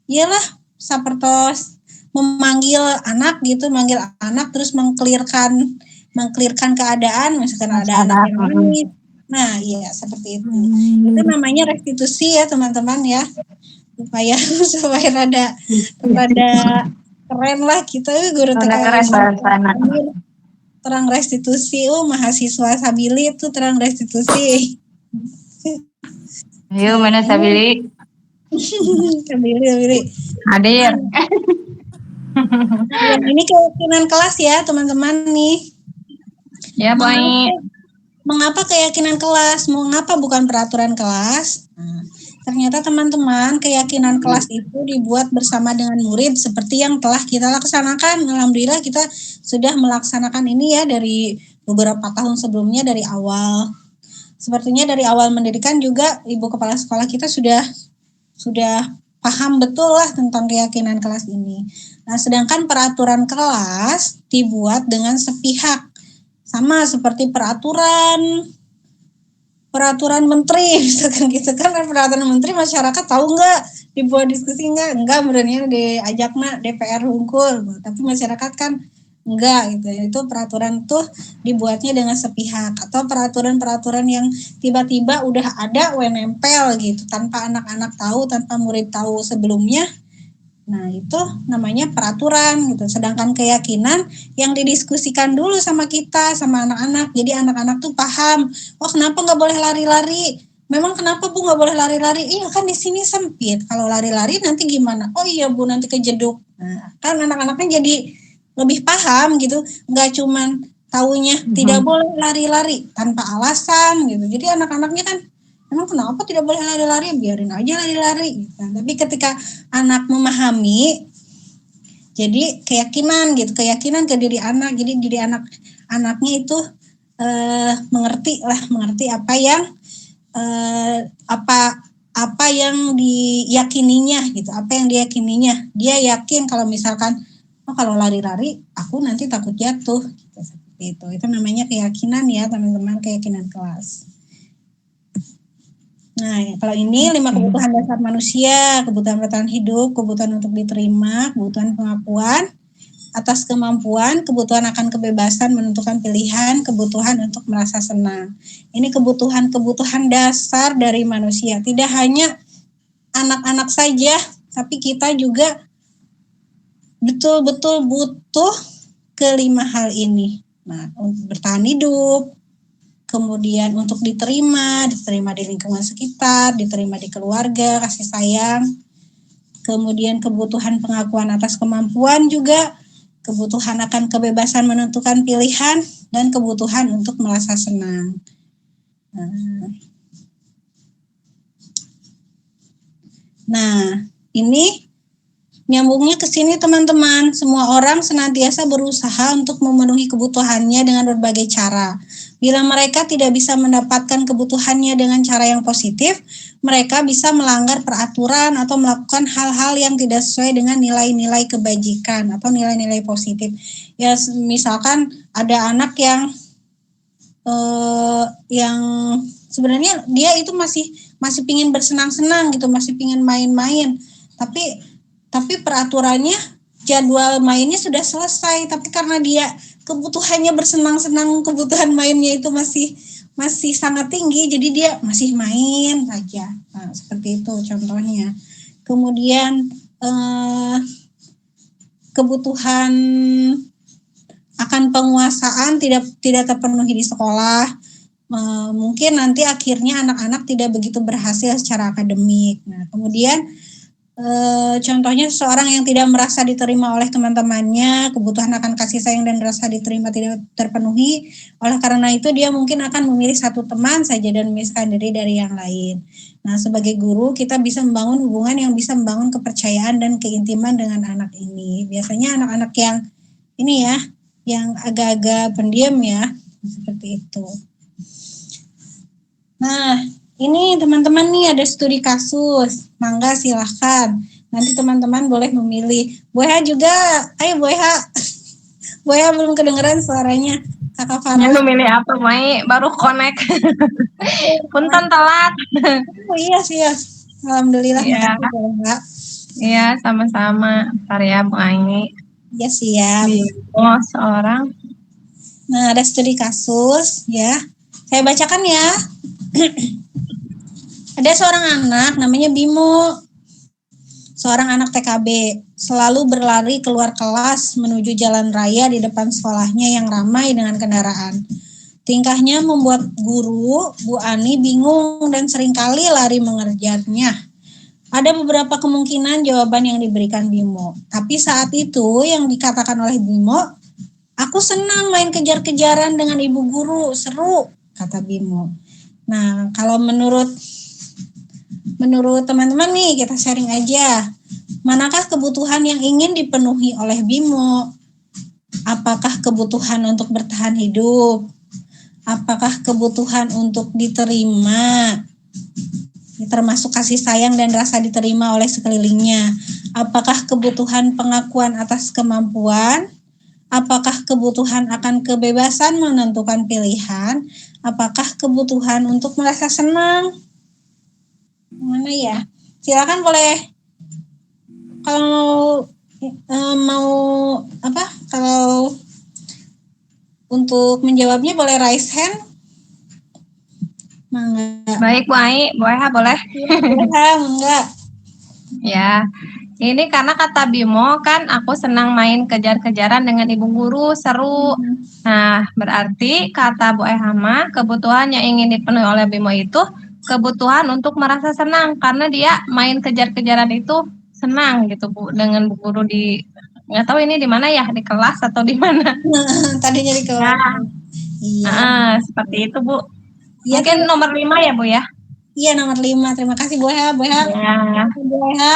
iyalah sapertos memanggil anak gitu, manggil anak terus mengklirkan keadaan, misalkan ada anak yang nangis. Nah, iya seperti itu. Itu namanya restitusi ya teman-teman ya. Supaya rada keren lah kita guru keren bahasana. Terang restitusi, mahasiswa Sabili itu terang restitusi. Ayo mana Sabili? Sabili. Hadir. Ini keyakinan kelas ya teman-teman nih. Ya Boy. Mengapa keyakinan kelas? Mengapa bukan peraturan kelas? Nah, ternyata teman-teman keyakinan kelas itu dibuat bersama dengan murid seperti yang telah kita laksanakan. Alhamdulillah kita sudah melaksanakan ini ya dari beberapa tahun sebelumnya dari awal. Sepertinya dari awal mendirikan juga Ibu Kepala Sekolah kita sudah paham betul lah tentang keyakinan kelas ini. Nah, sedangkan peraturan kelas dibuat dengan sepihak. Sama seperti peraturan menteri misalkan gitu kan, peraturan menteri masyarakat tahu nggak dibuat diskusi enggak berani diajakna DPR hungkul, tapi masyarakat kan enggak gitu. Itu peraturan tuh dibuatnya dengan sepihak, atau peraturan yang tiba-tiba udah ada nempel gitu tanpa anak-anak tahu, tanpa murid tahu sebelumnya. Nah, itu namanya peraturan gitu. Sedangkan keyakinan yang didiskusikan dulu sama kita, sama anak-anak. Jadi anak-anak tuh paham, kenapa nggak boleh lari-lari? Memang kenapa Bu nggak boleh lari-lari? Iya kan di sini sempit. Kalau lari-lari nanti gimana? Oh iya Bu, nanti kejeduk. Nah, kan anak-anaknya jadi lebih paham gitu. Nggak cuman taunya tidak boleh lari-lari tanpa alasan gitu. Jadi anak-anaknya kan, emang kenapa tidak boleh lari-lari? Biarin aja lari-lari. Gitu. Tapi ketika anak memahami, jadi keyakinan ke diri anak. Jadi diri anaknya itu mengerti apa yang apa yang diyakininya gitu, apa yang diyakininya. Dia yakin kalau misalkan, oh kalau lari-lari aku nanti takut jatuh, gitu, seperti itu. Itu namanya keyakinan ya teman-teman, keyakinan kelas. Nah, kalau ini 5 kebutuhan dasar manusia: kebutuhan bertahan hidup, kebutuhan untuk diterima, kebutuhan pengakuan atas kemampuan, kebutuhan akan kebebasan menentukan pilihan, kebutuhan untuk merasa senang. Ini kebutuhan-kebutuhan dasar dari manusia. Tidak hanya anak-anak saja, tapi kita juga betul-betul butuh kelima hal ini. Nah, untuk bertahan hidup, kemudian untuk diterima di lingkungan sekitar, diterima di keluarga, kasih sayang, kemudian kebutuhan pengakuan atas kemampuan juga, kebutuhan akan kebebasan menentukan pilihan, dan kebutuhan untuk merasa senang. Nah, ini nyambungnya ke sini teman-teman. Semua orang senantiasa berusaha untuk memenuhi kebutuhannya dengan berbagai cara. Bila mereka tidak bisa mendapatkan kebutuhannya dengan cara yang positif, mereka bisa melanggar peraturan atau melakukan hal-hal yang tidak sesuai dengan nilai-nilai kebajikan atau nilai-nilai positif. Ya, misalkan ada anak yang sebenarnya dia itu masih pingin bersenang-senang gitu, masih pingin main-main, tapi peraturannya jadwal mainnya sudah selesai, tapi karena dia kebutuhannya bersenang-senang, kebutuhan mainnya itu masih sangat tinggi, jadi dia masih main saja. Nah, seperti itu contohnya. Kemudian kebutuhan akan penguasaan tidak terpenuhi di sekolah. Mungkin nanti akhirnya anak-anak tidak begitu berhasil secara akademik. Nah, kemudian contohnya seseorang yang tidak merasa diterima oleh teman-temannya, kebutuhan akan kasih sayang dan rasa diterima tidak terpenuhi. Oleh karena itu dia mungkin akan memilih satu teman saja dan memisahkan diri dari yang lain. Nah, sebagai guru kita bisa membangun hubungan yang bisa membangun kepercayaan dan keintiman dengan anak ini. Biasanya anak-anak yang ini ya, yang agak-agak pendiam ya, seperti itu. Nah, ini teman-teman nih ada studi kasus. Mangga silahkan. Nanti teman-teman boleh memilih. Boyha juga. Ayo Boyha. Boyha belum kedengeran suaranya. Kakak Farah. Lu milih apa, Mai? Baru connect. Punten telat. Oh iya sih ya. Alhamdulillah. Iya. Makasih Boyha. Iya, sama-sama. Bentar ya, Bu Aini. Iya siap. Oh, seorang. Nah, ada studi kasus ya. Saya bacakan ya. Ada seorang anak namanya Bimo. Seorang anak TKB selalu berlari keluar kelas menuju jalan raya di depan sekolahnya yang ramai dengan kendaraan. Tingkahnya membuat guru, Bu Ani, bingung dan seringkali lari mengerjarnya. Ada beberapa kemungkinan jawaban yang diberikan Bimo. Tapi saat itu yang dikatakan oleh Bimo, "Aku senang main kejar-kejaran dengan ibu guru, seru," kata Bimo. Nah, kalau menurut teman-teman nih, kita sharing aja. Manakah kebutuhan yang ingin dipenuhi oleh Bimo? Apakah kebutuhan untuk bertahan hidup? Apakah kebutuhan untuk diterima? Termasuk kasih sayang dan rasa diterima oleh sekelilingnya. Apakah kebutuhan pengakuan atas kemampuan? Apakah kebutuhan akan kebebasan menentukan pilihan? Apakah kebutuhan untuk merasa senang? Mana ya? Silakan boleh. Kalau mau apa? Kalau untuk menjawabnya boleh raise hand. Mangga. Baik, Bu Ai. Boleh? Enggak. Ya. Ini karena kata Bimo kan aku senang main kejar-kejaran dengan ibu guru, seru. Nah, berarti kata Bu Ehama, kebutuhan yang ingin dipenuhi oleh Bimo itu kebutuhan untuk merasa senang karena dia main kejar-kejaran itu senang gitu Bu dengan bu guru di nggak tahu ini di mana ya, di kelas atau di mana. Tadinya di kelas. Nah, iya. Seperti itu Bu. Ya, Mungkin nomor 5 ya Bu ya. Iya, nomor 5. Terima kasih Boyha. Ya. Boyha,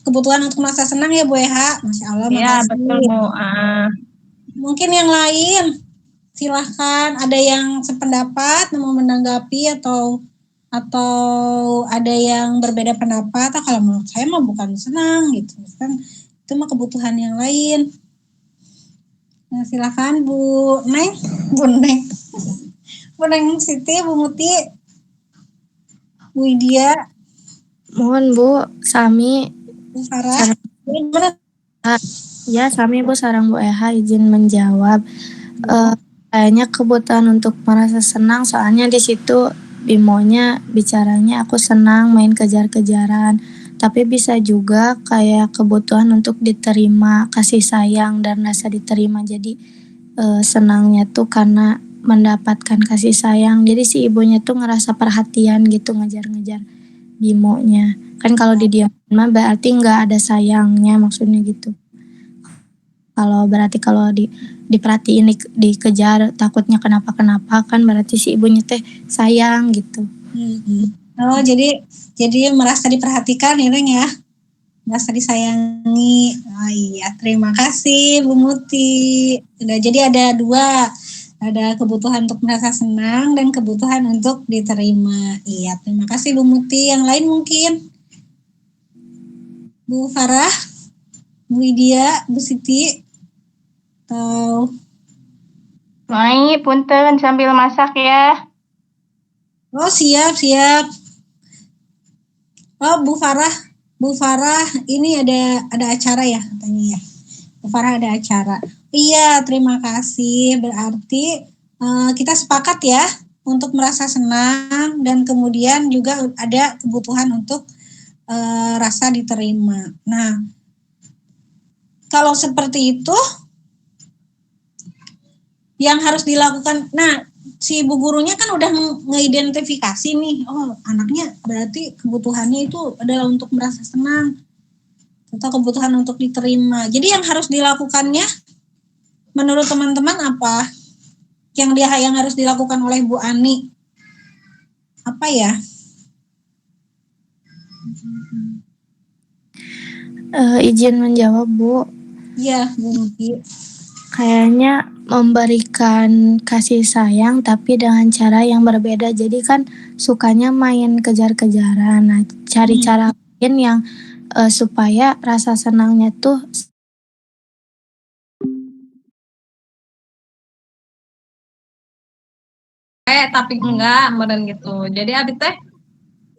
kebutuhan untuk merasa senang ya Boyha. Masya Allah, Iya, makasih. betul Bu. Mungkin yang lain, silahkan. Ada yang sependapat mau menanggapi atau atau ada yang berbeda pendapat? Atau kalau menurut saya mah bukan senang gitu kan, itu mah kebutuhan yang lain. Nah, silakan Bu Neng, Bu Neng Siti, Bu Muti, Bu Widya, Mohon Bu, Sami Bu Farah. Gimana? ya Sami Bu sarang Bu Eha izin menjawab. Kayaknya kebutuhan untuk merasa senang, soalnya di situ Bimonya bicaranya aku senang main kejar-kejaran. Tapi bisa juga kayak kebutuhan untuk diterima, kasih sayang dan rasa diterima. Jadi senangnya tuh karena mendapatkan kasih sayang. Jadi si ibunya tuh ngerasa perhatian gitu, ngejar-ngejar Bimonya. Kan kalau didiamin mah berarti nggak ada sayangnya, maksudnya gitu. Kalau diperhatiin, dikejar, takutnya kenapa-kenapa, kan berarti si ibunya teh sayang gitu. Oh, jadi merasa diperhatikan ya, Neng ya? Merasa disayangi. Oh iya, terima kasih Bu Muti. Jadi ada dua, ada kebutuhan untuk merasa senang dan kebutuhan untuk diterima. Iya, terima kasih Bu Muti. Yang lain mungkin Bu Farah, Bu Widya, Bu Siti, atau Mai, punten sambil masak ya. oh siap. Oh Bu Farah ini ada acara ya katanya ya. Bu Farah ada acara. Iya, terima kasih. Berarti kita sepakat ya untuk merasa senang dan kemudian juga ada kebutuhan untuk rasa diterima. Nah, kalau seperti itu yang harus dilakukan. Nah, si bu gurunya kan udah ngeidentifikasi nih, oh anaknya berarti kebutuhannya itu adalah untuk merasa senang atau kebutuhan untuk diterima. Jadi yang harus dilakukannya menurut teman-teman apa? Yang harus dilakukan oleh Bu Ani? Apa ya? Izin menjawab Bu. Iya, Bu Muti. Kayaknya memberikan kasih sayang tapi dengan cara yang berbeda. Jadi kan sukanya main kejar-kejaran. Nah, cari cara lain yang supaya rasa senangnya tuh tapi enggak meren gitu. Jadi abis teh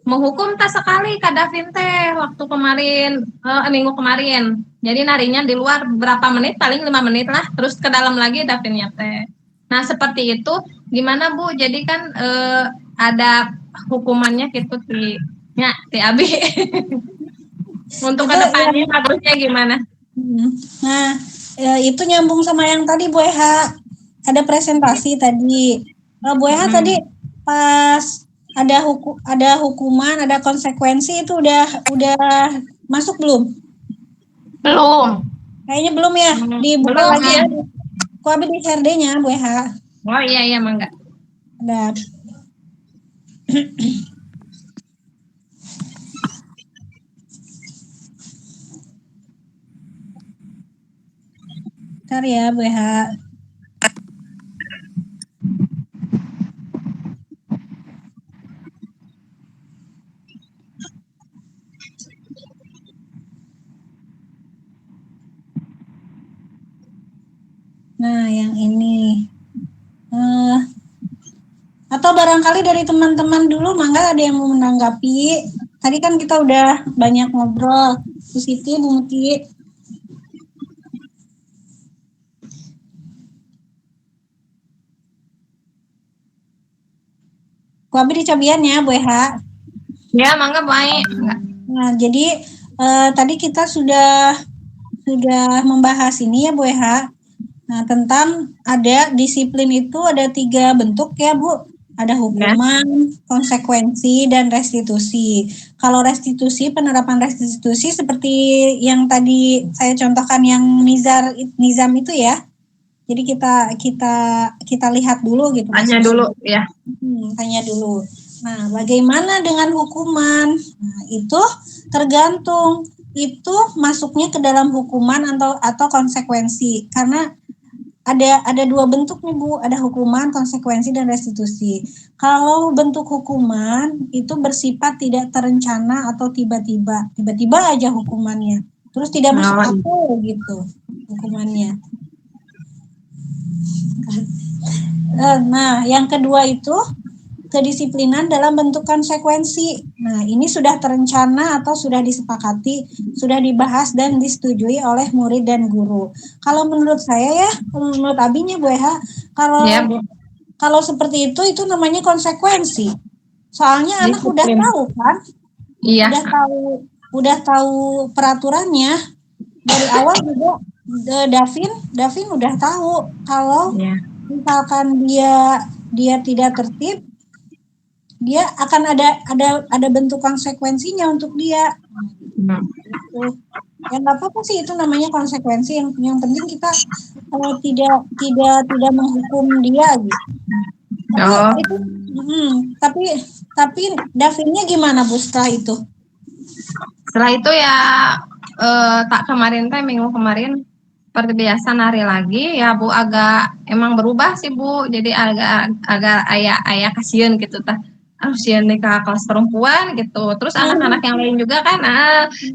menghukum tak sekali Kak Davin teh waktu kemarin minggu kemarin. Jadi narinya di luar berapa menit, paling 5 menit lah, terus ke dalam lagi Davinnya teh. Nah seperti itu gimana Bu? Jadi kan ada hukumannya gitu ti Abi. Untuk kedepannya bagusnya gimana? Nah itu nyambung sama yang tadi Bu Eha, ada presentasi tadi. Bu Eha tadi pas ada hukuman, ada konsekuensi itu udah masuk belum? Belum. Kayaknya belum ya. Dibuka belum, lagi ya. Kok abis di HRD-nya Bu Eha? Oh iya mangga. Ada. Bentar ya Bu Eha. Nah, yang ini. Atau barangkali dari teman-teman dulu, mangga ada yang mau menanggapi. Tadi kan kita udah banyak ngobrol. Bu Siti, Bu Muti. Ku abi dicobian ya, Bu Eha. Ya, mangga baik. Nah, jadi tadi kita sudah membahas ini ya, Bu Eha. Nah, tentang ada disiplin itu ada 3 bentuk ya, Bu. Ada hukuman, konsekuensi, dan restitusi. Kalau restitusi, penerapan restitusi seperti yang tadi saya contohkan yang nizam itu ya. Jadi kita lihat dulu gitu. Tanya dulu ya. Tanya dulu. Nah, bagaimana dengan hukuman? Nah, itu tergantung. Itu masuknya ke dalam hukuman atau konsekuensi. Karena ada dua bentuk nih Bu, ada hukuman, konsekuensi, dan restitusi. Kalau bentuk hukuman itu bersifat tidak terencana atau tiba-tiba aja hukumannya, terus tidak masuk akal gitu hukumannya. Nah, yang kedua itu kedisiplinan dalam bentuk konsekuensi. Nah, ini sudah terencana atau sudah disepakati, sudah dibahas dan disetujui oleh murid dan guru. Kalau menurut saya ya, menurut Abinya Bu Eha, kalau seperti itu namanya konsekuensi. Soalnya anak udah tahu kan? Iya. Udah tahu peraturannya dari awal juga. Davin udah tahu kalau misalkan dia tidak tertib, dia akan ada bentuk konsekuensinya untuk dia. Gitu. Ya nggak apa-apa sih, itu namanya konsekuensi. Yang penting kita tidak menghukum dia gitu. Tapi Davinnya gimana Bu setelah itu? Setelah itu ya minggu kemarin seperti biasa nari lagi ya Bu, agak emang berubah sih Bu, jadi agak ayah kasihan gitu kasihan nih ke kelas perempuan gitu. Terus anak-anak yang lain juga kan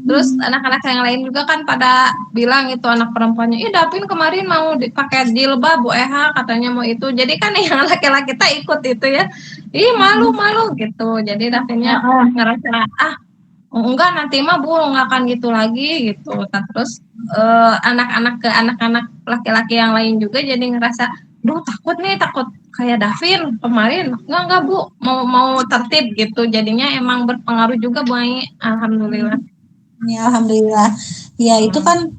terus anak-anak yang lain juga kan pada bilang itu anak perempuannya, Davin kemarin mau pakai jilbab Bu Eha, katanya mau itu. Jadi kan yang laki-laki kita ikut itu ya, malu gitu. Jadi Davinnya ngerasa enggak, nanti mah Bu nggak akan gitu lagi gitu. Terus anak-anak laki-laki yang lain juga jadi ngerasa, takut kayak Davin kemarin. Enggak Bu, mau tertib gitu. Jadinya emang berpengaruh juga Bu Ai. Alhamdulillah. Ya alhamdulillah. Ya itu kan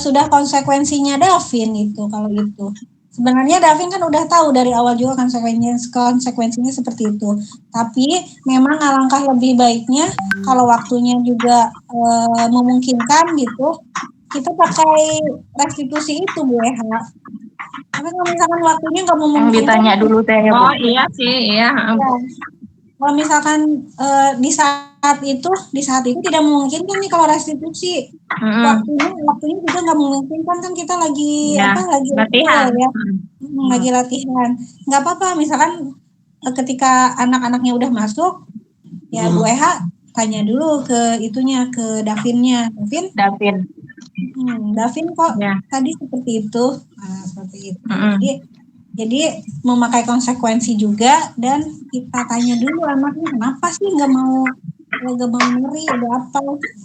sudah konsekuensinya Davin itu kalau gitu. Sebenarnya Davin kan udah tahu dari awal juga konsekuensinya seperti itu. Tapi memang alangkah lebih baiknya kalau waktunya juga memungkinkan gitu, kita pakai restitusi itu Bu Eha. Tapi kalau misalkan waktunya nggak memungkinkan. Yang ditanya dulu teh ya Bu. Iya sih, iya. Kalau misalkan di saat itu tidak memungkinkan nih kalau restitusi, waktunya juga nggak memungkinkan kan, kita lagi latihan ya, lagi latihan. Nggak apa-apa, misalkan ketika anak-anaknya udah masuk, ya Bu Eha tanya dulu ke Davinnya, Davin kok tadi seperti itu, seperti itu. Jadi memakai konsekuensi juga, dan kita tanya dulu anaknya kenapa sih nggak mau neri, ada apa gitu.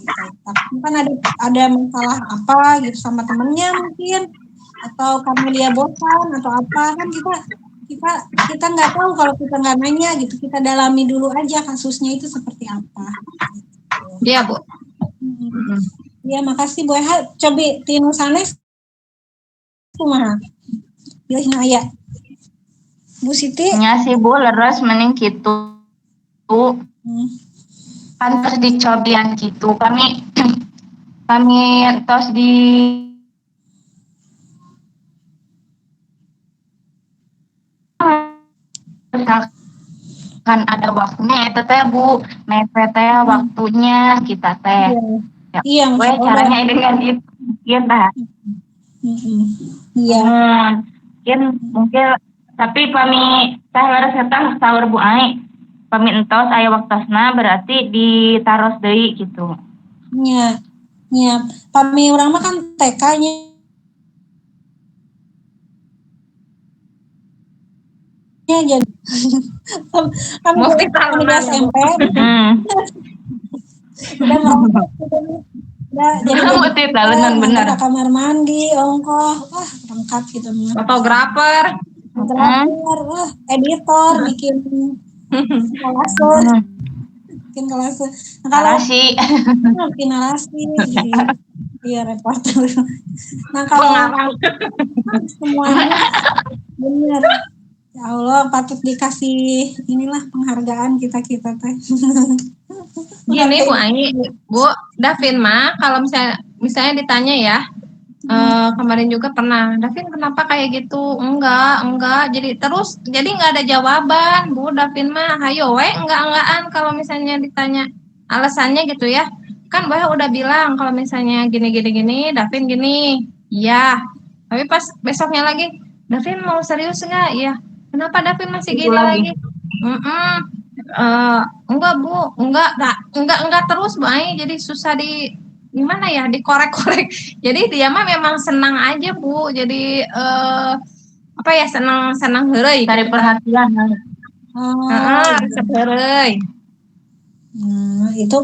Kan ada masalah apa gitu sama temennya mungkin, atau karena dia bosan atau apa, kan kita nggak tahu kalau kita nggak nanya gitu. Kita dalami dulu aja kasusnya itu seperti apa. Iya Bu. Ya makasih Bu Eha. Coba tinu sanes kumaha pilih aya Bu Siti. Nya sih Bu leres mending gitu. Kan terus dicobian gitu. Kami terus di kan ada waktunya itu teh Bu, mepet teh waktunya kita teh. Iya, caranya dengan itu kita. Iya. Mungkin tapi kami teh leres eta sahur Bu Ai. Kami entos aya waktosna berarti ditaros deui gitu. Iya. Iya, kami urang mah kan TK-nya. Jadi kami di SMP. Jadi benar. Kamar mandi, ongkoh, lengkap gitu. Fotografer, editor, bikin kelas. Kalau bikin narasi, iya reporter. Nah kalau semuanya benar. Ya Allah, patut dikasih penghargaan kita teh. Gini Bu Ai, Bu Davin mah kalau misalnya ditanya ya, kemarin juga pernah, Davin kenapa kayak gitu? Enggak, jadi nggak ada jawaban Bu. Davin mah hayo enggak-enggaan kalau misalnya ditanya alasannya gitu ya. Kan Mbak udah bilang kalau misalnya gini Davin gini, iya. Tapi pas besoknya lagi, Davin mau serius nggak? Ya, kenapa Davin masih Itu gini lagi. lagi? Enggak Bu, enggak terus Bay, jadi susah gimana ya dikorek-korek. Jadi dia mah memang senang aja Bu, jadi apa ya senang heureuy Cari gitu. perhatian. Oh, Resep heureuy. itu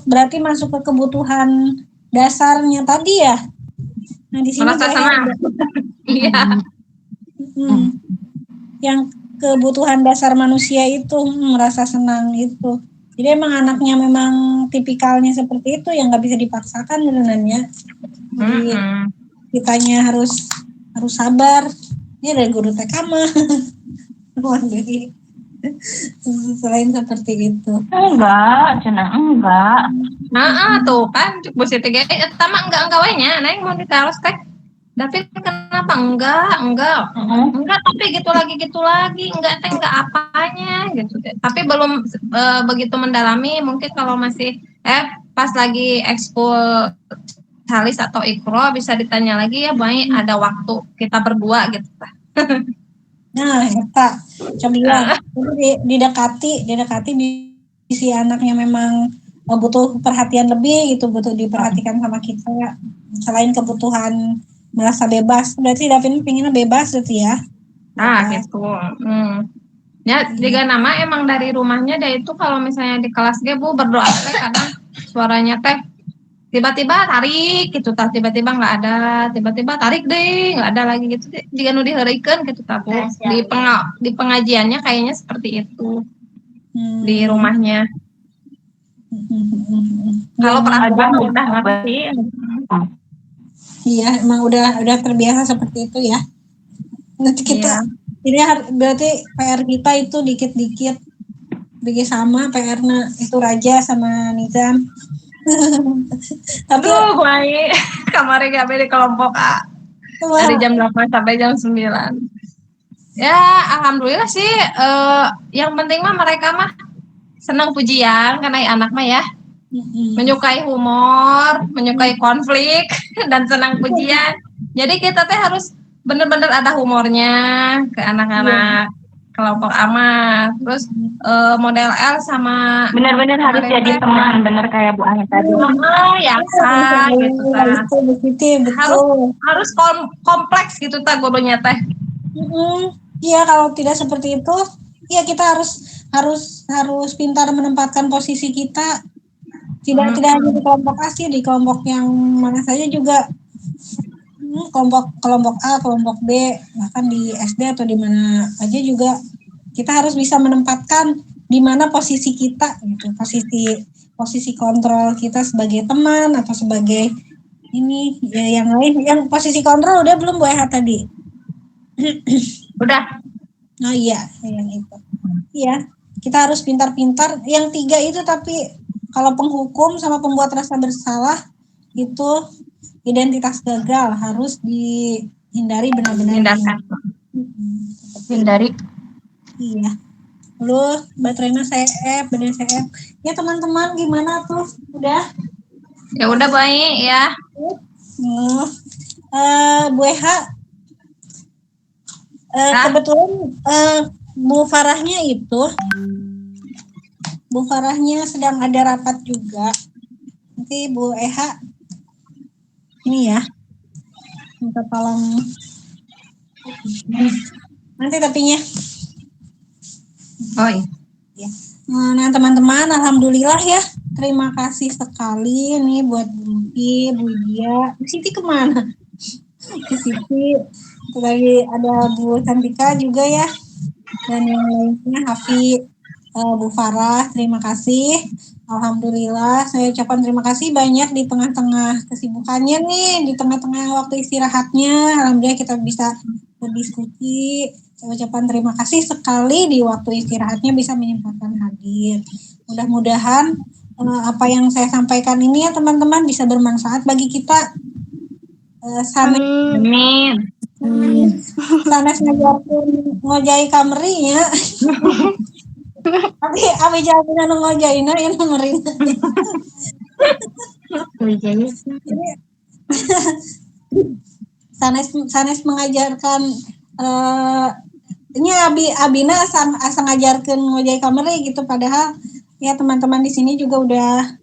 berarti masuk ke kebutuhan dasarnya tadi ya. Nah di sini Merasa Bu Eha senang. Iya. yang kebutuhan dasar manusia itu merasa senang itu. Jadi emang anaknya memang tipikalnya seperti itu yang nggak bisa dipaksakan sebenarnya. Jadi kitanya harus sabar. Ini ada guru TK mah. Jadi selain seperti itu. Enggak, Cina, enggak. Tuh kan Bu Siti ge eta mah enggak we nya, neng mau ditaros teh. David kenapa enggak tapi gitu lagi enggak teh enggak apanya gitu deh. Tapi belum begitu mendalami, mungkin kalau masih pas lagi ekskul Salis atau Ikro bisa ditanya lagi ya, baik ada waktu kita berdua gitu. Nah, eta coba didekati si anaknya memang butuh perhatian lebih gitu, butuh diperhatikan sama kita. Selain kebutuhan merasa bebas, berarti Davin pinginnya bebas gitu ya. Gitu. Ya, jika nama emang dari rumahnya dia itu kalau misalnya di kelas dia Bu berdoa teh kadang suaranya teh tiba-tiba tarik gitu, tiba-tiba nggak ada, tiba-tiba tarik deh nggak ada lagi gitu. Jika nu diheureukeun gitu Bu. Di pengajiannya kayaknya seperti itu. Di rumahnya. Kalau perasaan udah ngerti. Iya, emang udah terbiasa seperti itu ya. Nanti kita ini berarti PR kita itu dikit-dikit bikin sama PR-nya itu Raja sama Nizam. Tapi baik kemarin gak di kelompok A. Dari jam 8 sampai jam 9. Ya, alhamdulillah sih yang penting mah mereka mah senang pujian karena anak mah ya. Menyukai humor, menyukai konflik dan senang pujian. Jadi kita teh harus bener-bener ada humornya ke anak-anak kelompok amat. Terus model L sama bener-bener harus jadi teman, bener kayak Bu Ani tadi. Ya gitu harus kompleks gitu ta gurunya teh. Iya, kalau tidak seperti itu, ya kita harus pintar menempatkan posisi kita. Tidak hanya di kelompok A sih, di kelompok yang mana saja juga. Kelompok A, kelompok B, bahkan di SD atau di mana aja juga kita harus bisa menempatkan di mana posisi kita gitu, posisi kontrol kita sebagai teman atau sebagai ini ya, yang lain. Yang posisi kontrol udah belum Bu Eha tadi? Udah. Oh iya, yang itu. Iya, kita harus pintar-pintar. Yang 3 itu, tapi kalau penghukum sama pembuat rasa bersalah itu identitas gagal, harus dihindari benar-benar. Hindari. Iya. Lalu baterainya CF, bener CF. Ya teman-teman, gimana tuh? Udah? Ya udah baik ya. Bu Eha, kebetulan Bu Farahnya sedang ada rapat juga. Nanti Bu Eha ini ya, minta tolong nanti tapinya. Oh iya. Nah teman-teman, alhamdulillah ya, terima kasih sekali nih buat Bu Dia. Bu Siti kemana? Bu Siti, lagi ada Bu Cantika juga ya, dan yang lainnya Hafi, Bu Farah, terima kasih. Alhamdulillah, saya ucapkan terima kasih banyak di tengah-tengah kesibukannya nih, di tengah-tengah waktu istirahatnya. Alhamdulillah kita bisa berdiskusi. Saya ucapkan terima kasih sekali di waktu istirahatnya bisa menyempatkan hadir. Mudah-mudahan apa yang saya sampaikan ini ya teman-teman bisa bermanfaat bagi kita. Amin. Sanes ngojai kameri ya. Abi jalan ngojaina ya nomorina. Sanes mengajarkan Ini Abina asa ngajarkeun ngojay kamari gitu, padahal ya teman-teman di sini juga udah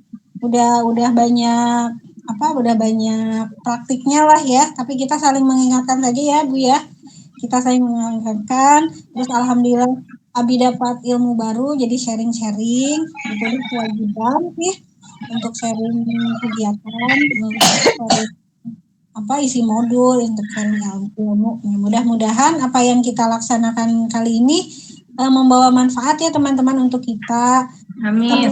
banyak udah banyak praktiknya lah ya, tapi kita saling mengingatkan saja ya Bu ya, kita saling mengingatkan. Terus alhamdulillah Abi dapat ilmu baru, jadi sharing-sharing itu kewajiban sih untuk sharing kegiatan, sharing isi modul, untuk sharing ilmu. Mudah-mudahan apa yang kita laksanakan kali ini membawa manfaat ya teman-teman untuk kita. Amin.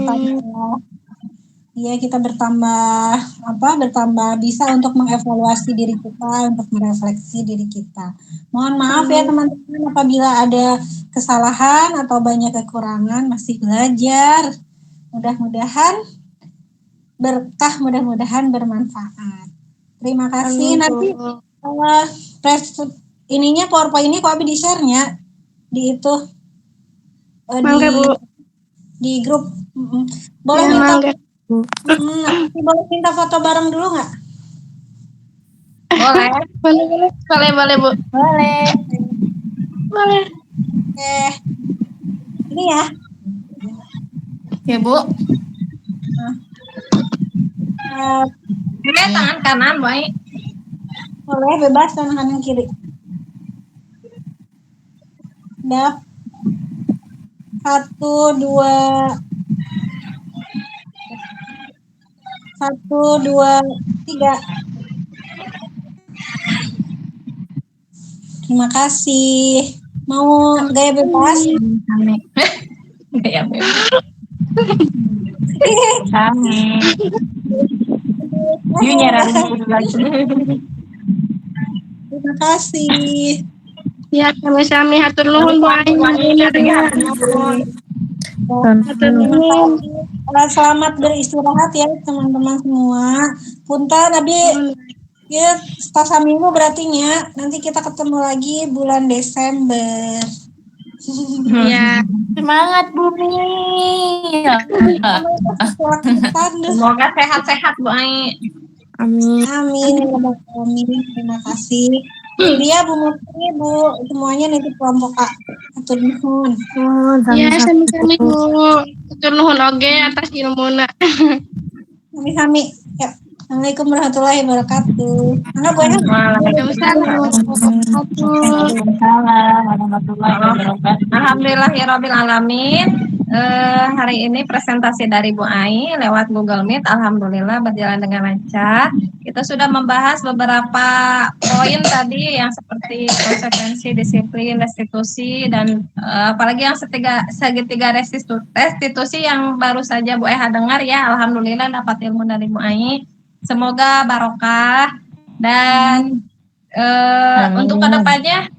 Kita bertambah bisa untuk mengevaluasi diri kita, untuk merefleksi diri kita. Mohon maaf ya teman-teman apabila ada kesalahan atau banyak kekurangan, masih belajar. Mudah-mudahan berkah, mudah-mudahan bermanfaat. Terima kasih. Nanti PowerPoint ini kok Abi di-share-nya di itu di grup. Boleh minta boleh minta foto bareng dulu nggak? Boleh Bu. Boleh. Oke. Ini ya. Oke Bu. Boleh tangan kanan, baik. Boleh bebas tangan kanan kiri. Udah. 1, 2, 3. Terima kasih. Mau gaya bebas? Gaya bebas. Kami. Yuk nyaranin lagi. Terima kasih. Ya, sami-sami hatur nuhun Bu Aing. Selamat beristirahat ya teman-teman semua. Punten Abi ya seminggu berarti nya. Nanti kita ketemu lagi bulan Desember. Ya. Semangat Bumi. Semoga sehat-sehat Bu Aing. Amin. Terima kasih. Bu Dia, Bu Mutri, Bu semuanya nanti kelompok Kak. Hatur nuhun. Ya, sami-sami Bu. Hatur nuhun oge atas ilmuna. Sami-sami. Ya. Assalamualaikum warahmatullahi wabarakatuh. Waalaikumsalam warahmatullahi wabarakatuh. Alhamdulillahirabbil alamin. Hari ini presentasi dari Bu Ai lewat Google Meet, alhamdulillah berjalan dengan lancar. Kita sudah membahas beberapa poin tadi yang seperti konsekuensi, disiplin, restitusi, dan apalagi yang segitiga restitusi yang baru saja Bu Eha dengar ya, alhamdulillah dapat ilmu dari Bu Ai. Semoga barokah dan untuk kedepannya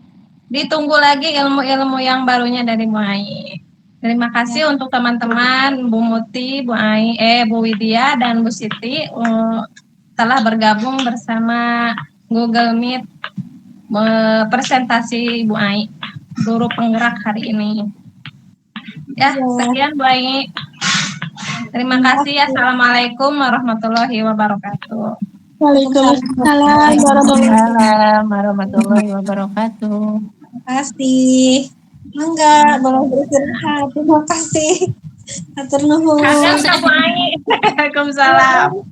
ditunggu lagi ilmu-ilmu yang barunya dari Bu Ai. Terima kasih untuk teman-teman Bu Muti, Bu Widya dan Bu Siti telah bergabung bersama Google Meet presentasi Bu Ai, guru penggerak hari ini. Ya, sekian Bu Ai. Terima kasih. Assalamualaikum warahmatullahi wabarakatuh. Waalaikumsalam warahmatullahi wabarakatuh. Terima kasih. Mangga, boleh beristirahat. Terima kasih. Hatur nuhun. Waalaikumsalam.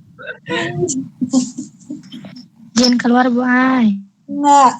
Jangan keluar Bu Ai. Enggak.